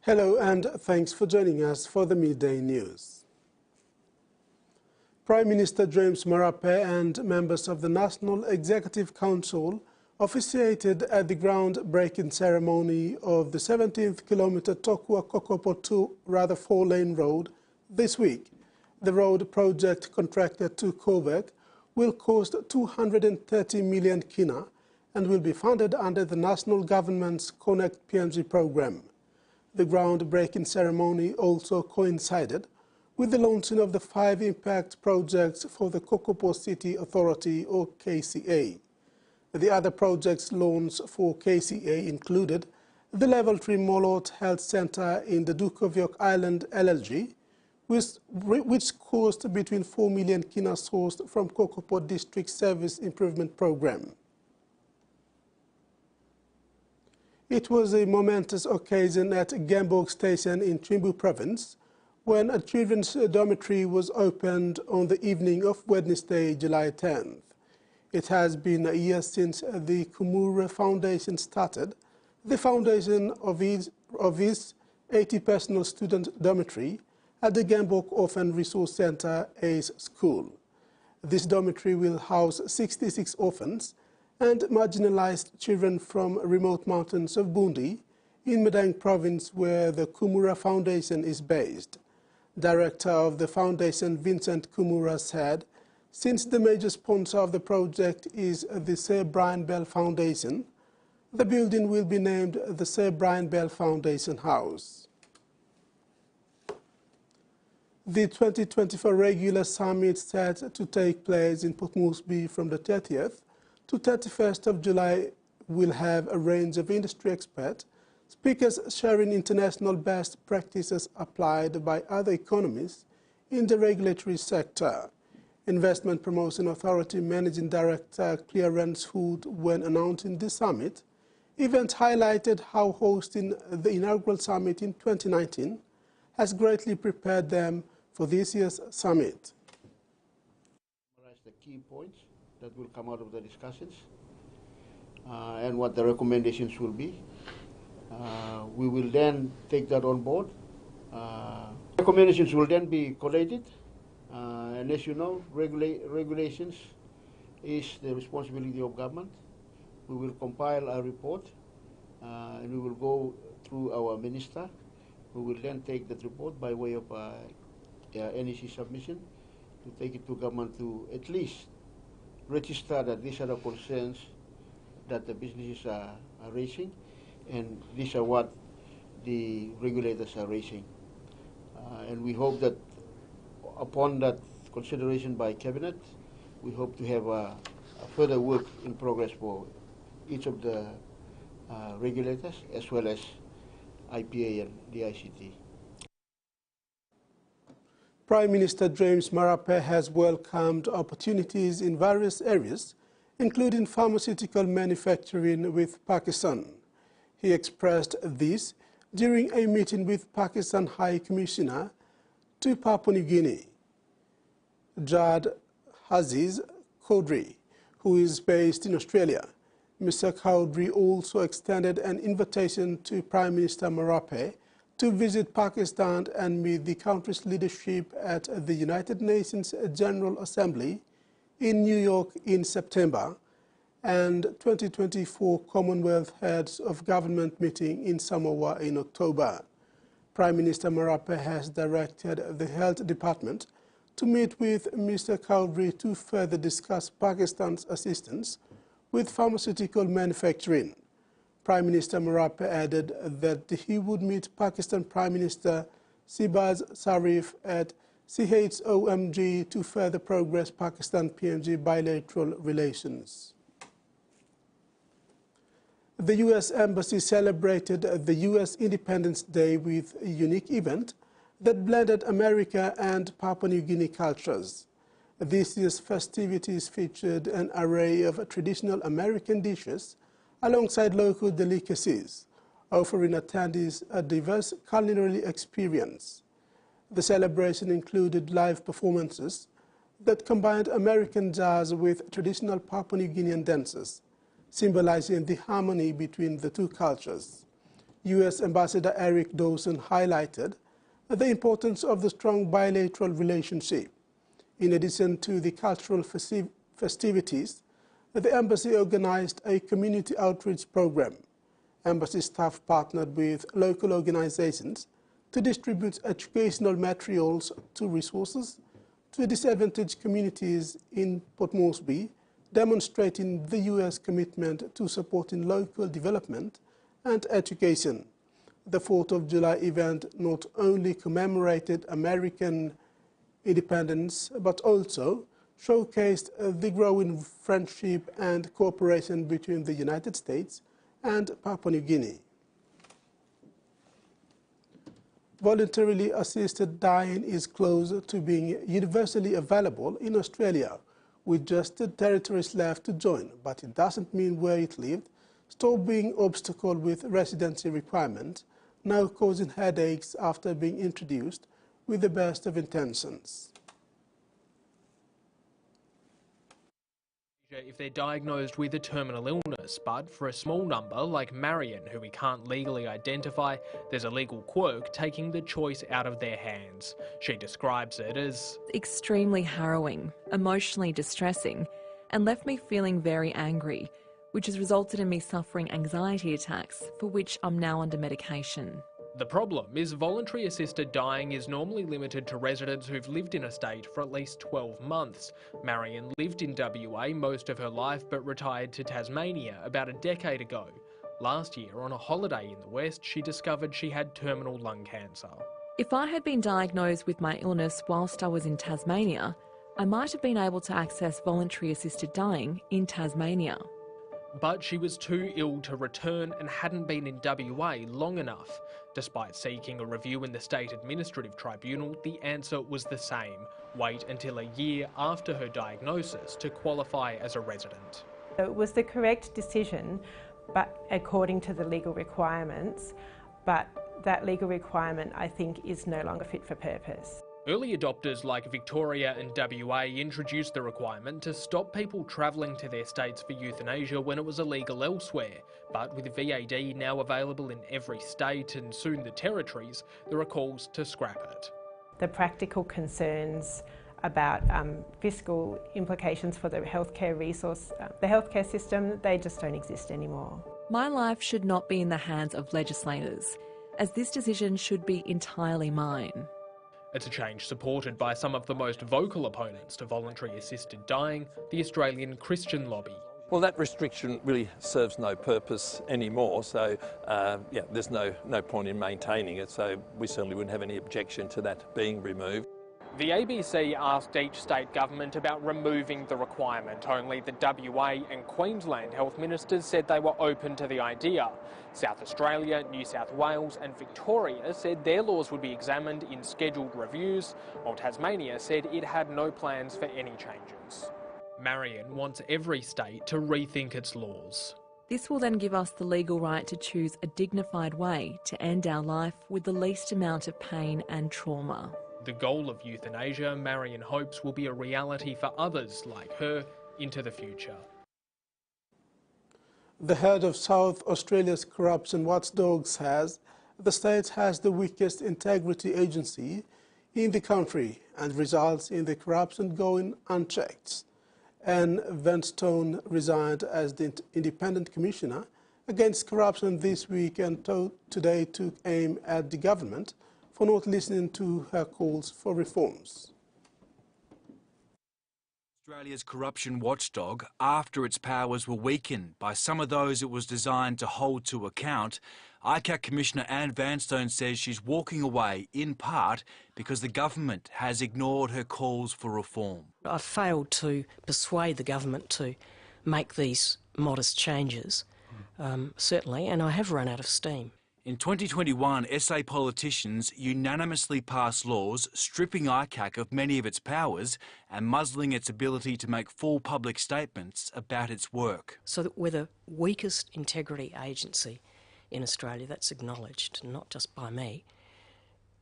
Hello and thanks for joining us for the Midday News. Prime Minister James Marape and members of the National Executive Council officiated at the groundbreaking ceremony of the 17th kilometer Tokwa-Kokopo 4-lane road this week. The road project contracted to KOVEC will cost 230 million kina and will be funded under the national government's Connect PMG program. The groundbreaking ceremony also coincided with the launching of the 5 impact projects for the Kokopo City Authority, or KCA. The other projects launched for KCA included the Level 3 Molot Health Center in the Duke of York Island LLG, which cost between 4 million kina sourced from Kokopo District Service Improvement Program. It was a momentous occasion at Gambog Station in Chimbu Province when a children's dormitory was opened on the evening of Wednesday, July 10th. It has been a year since the Kumura Foundation started the foundation of his 80-personal student dormitory at the Gambog Orphan Resource Center ACE School. This dormitory will house 66 orphans and marginalized children from remote mountains of Bundi in Midday Province, where the Kumura Foundation is based. Director of the foundation, Vincent Kumura, said, since the major sponsor of the project is the Sir Brian Bell Foundation, the building will be named the Sir Brian Bell Foundation House. The 2024 regular summit set to take place in Port Moresby from the 30th to 31st of July will have a range of industry experts, speakers sharing international best practices applied by other economies in the regulatory sector. Investment Promotion Authority Managing Director Clarence Hood, when announcing the summit, event highlighted how hosting the inaugural summit in 2019 has greatly prepared them for this year's summit. The key points that will come out of the discussions and what the recommendations will be. We will then take that on board. Recommendations will then be collated, and as you know, regulations is the responsibility of government. We will compile a report and we will go through our minister, who will then take that report by way of NEC submission to take it to government to at least register that these are the concerns that the businesses are raising, and these are what the regulators are raising. And we hope that upon that consideration by Cabinet, we hope to have a further work in progress for each of the regulators, as well as IPA and the ICT. Prime Minister James Marape has welcomed opportunities in various areas, including pharmaceutical manufacturing with Pakistan. He expressed this during a meeting with Pakistan High Commissioner to Papua New Guinea, Jad Aziz Chaudhry, who is based in Australia. Mr. Chaudhry also extended an invitation to Prime Minister Marape to visit Pakistan and meet the country's leadership at the United Nations General Assembly in New York in September and 2024 Commonwealth Heads of Government meeting in Samoa in October. Prime Minister Marape has directed the Health Department to meet with Mr. Chaudhry to further discuss Pakistan's assistance with pharmaceutical manufacturing. Prime Minister Marape added that he would meet Pakistan Prime Minister Shehbaz Sharif at CHOMG to further progress Pakistan PMG bilateral relations. The U.S. Embassy celebrated the U.S. Independence Day with a unique event that blended America and Papua New Guinea cultures. This year's festivities featured an array of traditional American dishes alongside local delicacies, offering attendees a diverse culinary experience. The celebration included live performances that combined American jazz with traditional Papua New Guinean dances, symbolizing the harmony between the two cultures. U.S. Ambassador Eric Dawson highlighted the importance of the strong bilateral relationship. In addition to the cultural festivities, the embassy organized a community outreach program. Embassy staff partnered with local organizations to distribute educational materials to resources to disadvantaged communities in Port Moresby, demonstrating the U.S. commitment to supporting local development and education. The 4th of July event not only commemorated American independence, but also showcased the growing friendship and cooperation between the United States and Papua New Guinea. Voluntarily assisted dying is close to being universally available in Australia, with just the territories left to join, but it doesn't mean where it lived stopped being obstacle with residency requirements, now causing headaches after being introduced with the best of intentions. If they're diagnosed with a terminal illness, but for a small number like Marion, who we can't legally identify, there's a legal quirk taking the choice out of their hands. She describes it as extremely harrowing, emotionally distressing, and left me feeling very angry, which has resulted in me suffering anxiety attacks, for which I'm now under medication. the problem is voluntary assisted dying is normally limited to residents who've lived in a state for at least 12 months. Marion lived in WA most of her life but retired to Tasmania about a decade ago. Last year, on a holiday in the West, she discovered she had terminal lung cancer. If I had been diagnosed with my illness whilst I was in Tasmania, I might have been able to access voluntary assisted dying in Tasmania. But she was too ill to return and hadn't been in WA long enough. Despite seeking a review in the State Administrative Tribunal, the answer was the same: wait until a year after her diagnosis to qualify as a resident. It was the correct decision, but according to the legal requirements, but that legal requirement, I think, is no longer fit for purpose. Early adopters like Victoria and WA introduced the requirement to stop people travelling to their states for euthanasia when it was illegal elsewhere. But with VAD now available in every state and soon the territories, there are calls to scrap it. The practical concerns about fiscal implications for the healthcare resource, the healthcare system, they just don't exist anymore. My life should not be in the hands of legislators, as this decision should be entirely mine. It's a change supported by some of the most vocal opponents to voluntary assisted dying, the Australian Christian lobby. Well, that restriction really serves no purpose anymore, so there's no point in maintaining it, so we certainly wouldn't have any objection to that being removed. The ABC asked each state government about removing the requirement. Only the WA and Queensland health ministers said they were open to the idea. South Australia, New South Wales and Victoria said their laws would be examined in scheduled reviews, while Tasmania said it had no plans for any changes. Marion wants every state to rethink its laws. This will then give us the legal right to choose a dignified way to end our life with the least amount of pain and trauma. The goal of euthanasia, Marion hopes, will be a reality for others like her into the future. The head of South Australia's corruption watchdog says the state has the weakest integrity agency in the country and results in the corruption going unchecked. Anne Vanstone resigned as the Independent Commissioner against corruption this week and today took aim at the government for not listening to her calls for reforms. Australia's corruption watchdog, after its powers were weakened by some of those it was designed to hold to account, ICAC Commissioner Anne Vanstone says she's walking away in part because the government has ignored her calls for reform. I've failed to persuade the government to make these modest changes, certainly, and I have run out of steam. In 2021, SA politicians unanimously passed laws stripping ICAC of many of its powers and muzzling its ability to make full public statements about its work. So that we're the weakest integrity agency in Australia, that's acknowledged, not just by me.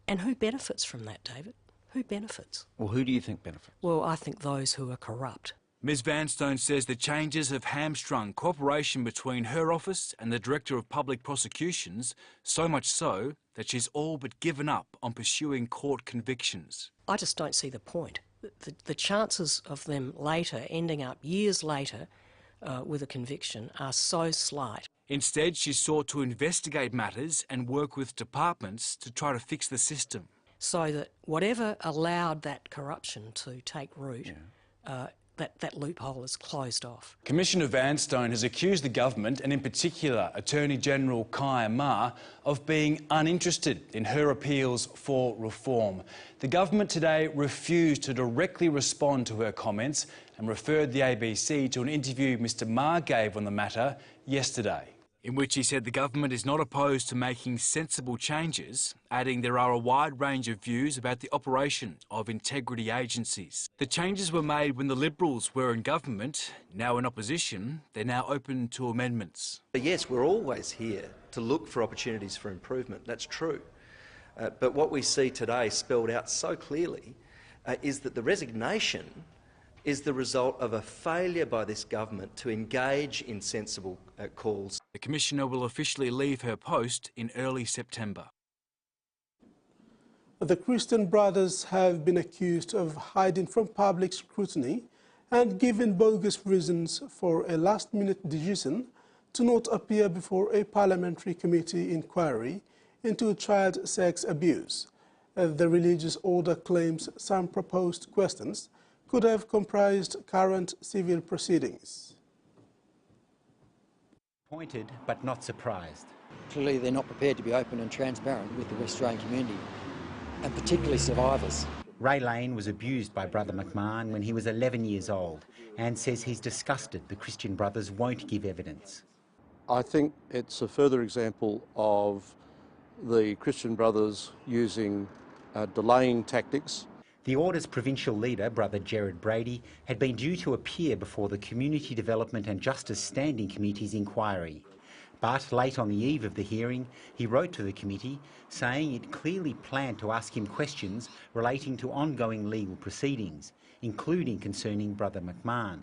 And who benefits from that, David? Who benefits? Well, who do you think benefits? Well, I think those who are corrupt. Ms Vanstone says the changes have hamstrung cooperation between her office and the Director of Public Prosecutions, so much so that she's all but given up on pursuing court convictions. I just don't see the point. The chances of them later ending up years later with a conviction are so slight. Instead, she sought to investigate matters and work with departments to try to fix the system. So that whatever allowed that corruption to take root, that loophole is closed off. Commissioner Vanstone has accused the government, and in particular Attorney General Kaya Ma, of being uninterested in her appeals for reform. The government today refused to directly respond to her comments and referred the ABC to an interview Mr Ma gave on the matter yesterday, in which he said the government is not opposed to making sensible changes, adding there are a wide range of views about the operation of integrity agencies. The changes were made when the Liberals were in government. Now in opposition, they're now open to amendments. Yes, we're always here to look for opportunities for improvement, that's true. But what we see today spelled out so clearly is that the resignation is the result of a failure by this government to engage in sensible calls. The Commissioner will officially leave her post in early September. The Christian Brothers have been accused of hiding from public scrutiny and giving bogus reasons for a last-minute decision to not appear before a parliamentary committee inquiry into child sex abuse. The religious order claims some proposed questions could have comprised current civil proceedings. Disappointed but not surprised. Clearly they're not prepared to be open and transparent with the West Australian community, and particularly survivors. Ray Lane was abused by Brother McMahon when he was 11 years old and says he's disgusted the Christian Brothers won't give evidence. I think it's a further example of the Christian Brothers using delaying tactics. The Order's provincial leader, Brother Gerard Brady, had been due to appear before the Community Development and Justice Standing Committee's inquiry. But late on the eve of the hearing, he wrote to the committee saying it clearly planned to ask him questions relating to ongoing legal proceedings, including concerning Brother McMahon.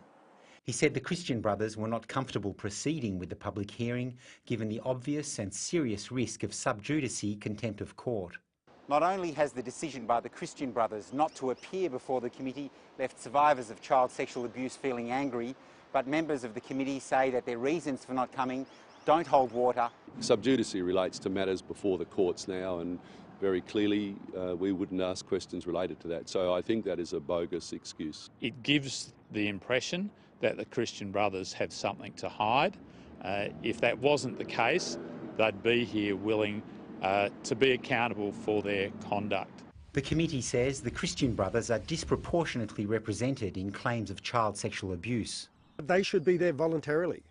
He said the Christian Brothers were not comfortable proceeding with the public hearing, given the obvious and serious risk of sub judice contempt of court. Not only has the decision by the Christian Brothers not to appear before the committee left survivors of child sexual abuse feeling angry, but members of the committee say that their reasons for not coming don't hold water. Sub judice relates to matters before the courts now, and very clearly we wouldn't ask questions related to that. So I think that is a bogus excuse. It gives the impression that the Christian Brothers have something to hide. If that wasn't the case, they'd be here willing to be accountable for their conduct. The committee says the Christian Brothers are disproportionately represented in claims of child sexual abuse. They should be there voluntarily.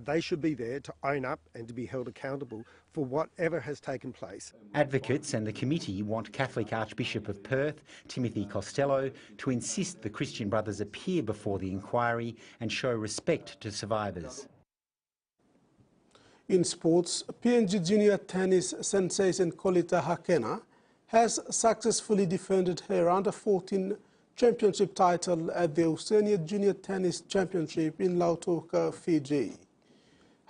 They should be there to own up and to be held accountable for whatever has taken place. Advocates and the committee want Catholic Archbishop of Perth, Timothy Costello, to insist the Christian Brothers appear before the inquiry and show respect to survivors. In sports, PNG junior tennis sensation Kolita Hakena has successfully defended her under-14 championship title at the Oceania Junior Tennis Championship in Lautoka, Fiji.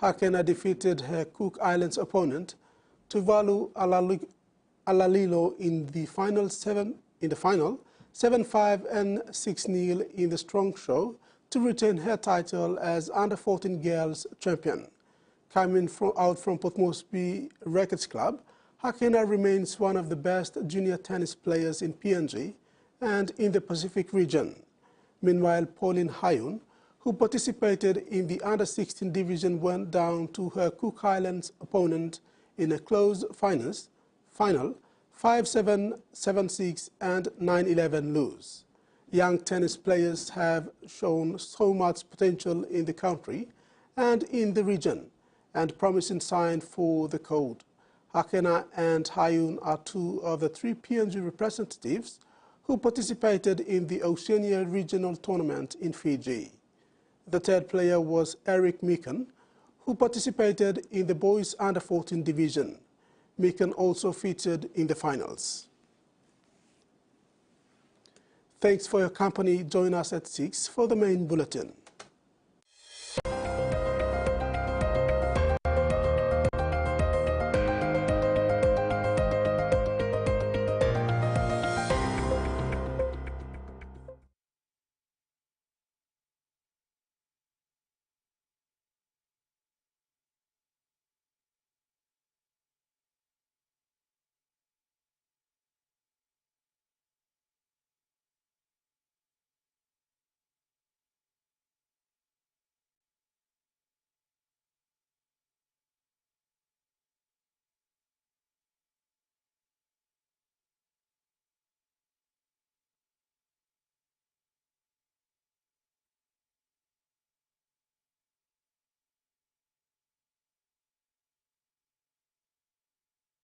Hakena defeated her Cook Islands opponent, Tuvalu Alalilo, in the final 7-5 and 6-0 in the strong show to retain her title as under-14 girls champion. Coming out from Port Moresby Rackets Club, Hakena remains one of the best junior tennis players in PNG and in the Pacific region. Meanwhile, Pauline Hayun, who participated in the under-16 division, went down to her Cook Islands opponent in a close final 5-7, 7-6 and 9-11 lose. Young tennis players have shown so much potential in the country and in the region, and promising sign for the code. Hakena and Hayun are two of the 3 PNG representatives who participated in the Oceania Regional Tournament in Fiji. The third player was Eric Meekan, who participated in the boys under-14 division. Meekan also featured in the finals. Thanks for your company. Join us at 6 for the main bulletin.